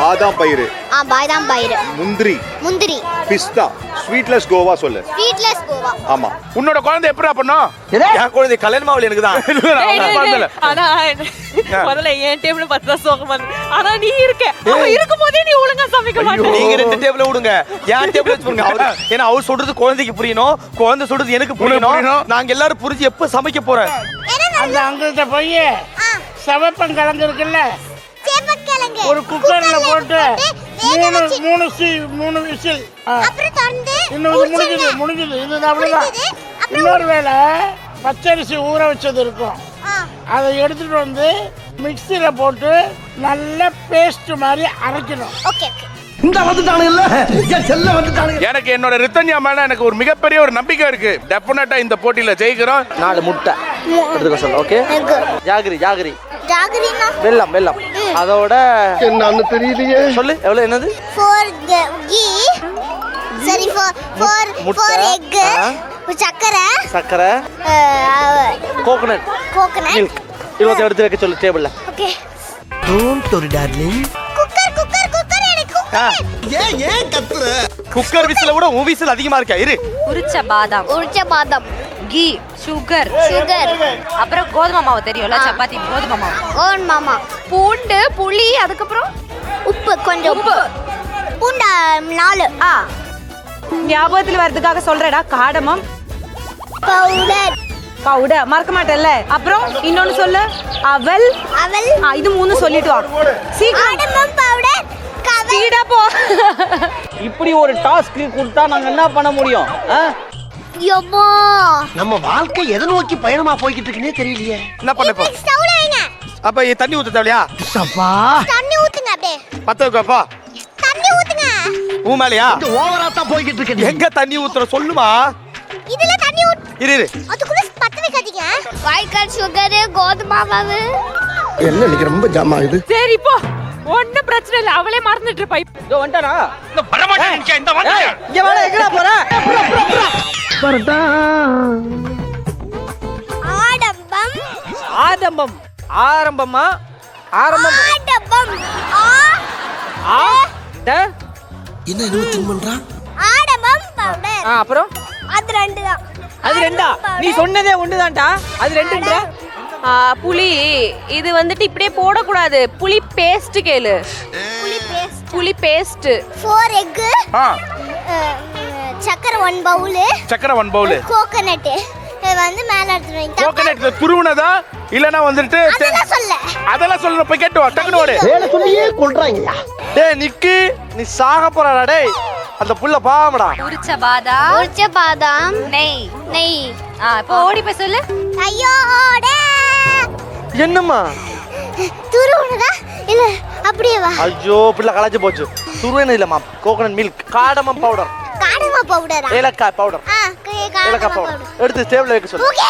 பாதாம் பயிறு. பாதாம் பயிறு. முந்திரி. பிஸ்தா. ஸ்வீட்லெஸ் கோவா சொல்லு. ஸ்வீட்லெஸ் கோவா. ஆமா. உன்னோட குழந்தை எப்படிடா பண்ணும்? என் குழந்தை கல்யாணம் ஆகல எனக்கு தான். ஆனா முதல்ல என் டேபிள் பார்த்து தான் சோகம் வந்து. ஆனா நீ இருக்க அவன் இருக்கும்போதே நீ ஒழுங்கா சமைக்க மாட்டே. நீங்க 2 டேபிள விடுங்க. என் டேபிள் வச்சுங்க. ஏன்னா அவர் சொல்றது குழந்தைக்கு புரியணும், குழந்தை சொல்றது எனக்கு புரியணும். நாங்க எல்லாரும் புரிஞ்சு எப்ப சமைக்க போறோம்? அந்த அங்கிட்ட போய் செவப்பங்கிழங்கு இருக்குல்ல, சேப்பக்கிழங்கு ஒரு குக்கர்ல போட்டு 3 விசில். இன்னும் முடிஞ்சது. இது அவ்வளவுதான். இன்னொரு வேளை பச்சரிசி ஊற வச்சது இருக்கும், அதை எடுத்துட்டு வந்து மிக்சியில போட்டு நல்ல பேஸ்ட் மாதிரி அரைக்கணும். எனக்கு என்னோட ரித்தன்யா மேல எனக்கு ஒரு மிகப்பெரிய ஒரு நம்பிக்கை இருக்கு. டெஃபினட்டா இந்த போட்டியில ஜெயிக்கிறோம். 4 முட்டை எடுத்துக்க சொல்ல. ஓகே. ஜாகரி. வெல்லம். அதோட என்னன்னு தெரியலையே. சொல்லு எவ்வளவு? என்னது? 4 கீ. சரி 4 எக். சக்கரை. Coconut milk. இவ்வளவு எடுத்து வைக்க சொல்லு டேபிள்ல. Okay. Don't worry darling. Cooker எனக்கு குக்கர். ஏன் கத்துற? குக்கர் விசில விட உன் விசில் அதிகமா இருக்கா? இரு. உரிச்ச பாதாம். கீ. சுகர். அப்புறம் கோதுமை மாவு தெரியும்ல, சப்பாத்தி கோதுமை மாவு. பூண்டு, புளி, அதுக்கப்புறம் உப்பு கொஞ்சம். பூண்டா 4. ஞாபகத்துல வரதுக்காக சொல்றடா. காடமம் பவுடர் மறக்க மாட்டேல்ல. அப்புறம் இன்னொன்னு சொல்லு. அவல். இது 3 சொல்லிட்டு வா சீக்கிரம். Cardamom powder. ஸ்பீடா போ. இப்படி ஒரு டாஸ்க் கொடுத்தா நாங்க என்ன பண்ண முடியும்? யம்மா, நம்ம வாழ்க்கை எதை நோக்கி பயணமா போய்கிட்டு இருக்குன்னே தெரியலையே. என்ன பண்ண போ? ஸ்டவ்ல வைங்க. அப்ப தண்ணி ஊத்த தேவையா? சப்பா தண்ணி ஊத்துங்க அப்படியே. பத்த வைக்கப்பா. தண்ணி ஊத்துங்க. ஊ மேலயா? ஓவரா தான் போய்கிட்டு இருக்கு. எங்க தண்ணி ஊத்துற சொல்லுமா? இதுல தண்ணி இரு. அதுக்குள்ள பத்த வைக்காதீங்க. வாய்க்கால் சுகர், கோதுமை மாவு. என்ன இன்னைக்கு ரொம்ப ஜாம் ஆகுது. சரி போ, ஒண்ணும் பிரச்சனை இல்ல. அவளே மறந்துட்டு இருப்பா. இதோ வந்துட்டானா? இந்த வர மாட்டேன். இந்த வந்து இங்க வாடா. எங்கடா போற? ஆரம்பமா? ஆடம்பம். என்ன என்ன திங்க் பண்றா? ஆடம்பம் பவுடர். அப்புறம் அது 2 தான். அது 2. நீ சொன்னதே ஒண்ணுதான்டா. அது 2ன்றா. புளி. இது வந்துட்டு இப்படியே போடக்கூடாது. புளி பேஸ்ட் கேளு. புளி பேஸ்ட். 4 எக். சக்கரை 1 பவுல். கோகனட் வந்து மேல எடுத்து வைங்க. கோகனட் துருவுனதா இல்லனா வந்துட்டு அதெல்லாம் சொல்ல போய் கேட்டு வா. டக்குனு ஓடு. வேலை சொல்லியே கொல்றாங்கயா. டேய் நிக்கி, நீ சாக போறடா டேய். அந்த புள்ள பாவம்டா. உரிச்ச பாதாம். நெய். இப்போ ஓடி போய் சொல்லு. ஐயோ ஓடு. என்னம்மா? துருவுனதா இல்ல அப்படியே வா. ஐயோ புள்ள கலாச்சு போச்சு. துருவேன இல்லம்மா. Coconut milk. Cardamom powder. Cardamom பவுடரா? ஏலக்காய் பவுடர். காடமம் பவுடர் எடுத்து டேபிள்ல வைக்க சொல்லு. ஓகே.